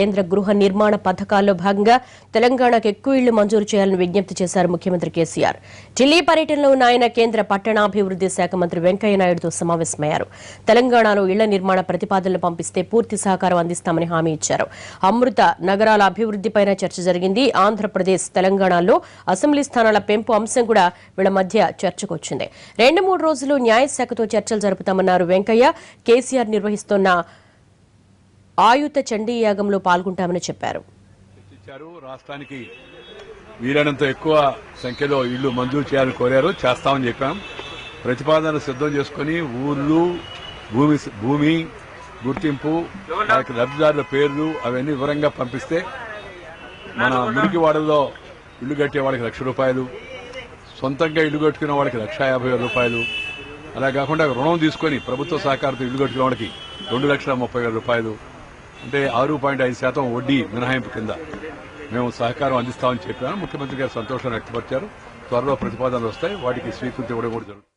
కేంద్ర గృహ నిర్మాణ పథకాల్లో భాగంగా తెలంగాణకు ఎక్కువ ఇళ్లు మంజూరు చేయాలని విజ్ఞప్తి చేశారు ముఖ్యమంత్రి కేసీఆర్. ఢిల్లీ పర్యటనలో ఉన్న ఆయన కేంద్ర పట్టణాభివృద్ది శాఖ మంత్రి వెంకయ్యనాయుడుతో సమావేశమయ్యారు. తెలంగాణలో ఇళ్ల నిర్మాణ ప్రతిపాదనలు పంపిస్తే పూర్తి సహకారం అందిస్తామని హామీ ఇచ్చారు. అమృత నగరాల అభివృద్దిపైన చర్చ జరిగింది. ఆంధ్రప్రదేశ్, తెలంగాణలో అసెంబ్లీ స్థానాల పెంపు అంశం కూడా వీళ్ల మధ్య చర్చకొచ్చింది. 2-3 రోజులు న్యాయశాఖతో చర్చలు జరుపుతామన్నారు వెంకయ్య. కేసీఆర్ నిర్వహిస్తున్న ఆయుత చండీ యాగంలో పాల్గొంటామని చెప్పారు. రాష్ట్రానికి వీలైనంత ఎక్కువ సంఖ్యలో ఇళ్లు మంజూరు చేయాలని కోరారు. చేస్తామని చెప్పాం. ప్రతిపాదనలు సిద్ధం చేసుకుని ఊర్లు, భూమి గుర్తింపు, లబ్ధిదారుల పేర్లు అవన్నీ వివరంగా పంపిస్తే మన మురికివాడల్లో ఇల్లు కట్టే వాళ్ళకి ₹1,00,000, సొంతంగా ఇల్లు కట్టుకునే వాళ్ళకి ₹1,50,000, అలా కాకుండా రుణం తీసుకుని ప్రభుత్వ సహకారంతో ఇల్లు కట్టుకునే వాళ్ళకి ₹2,30,000, అంటే 6.5% వడ్డీ మినహాయింపు కింద మేము సహకారం అందిస్తామని చెప్పాము. ముఖ్యమంత్రి గారు సంతోషాన్ని వ్యక్తపరిచారు. త్వరలో ప్రతిపాదనలు వస్తాయి, వాటికి స్వీకృతి ఇవ్వడం కూడా జరుగుతుంది.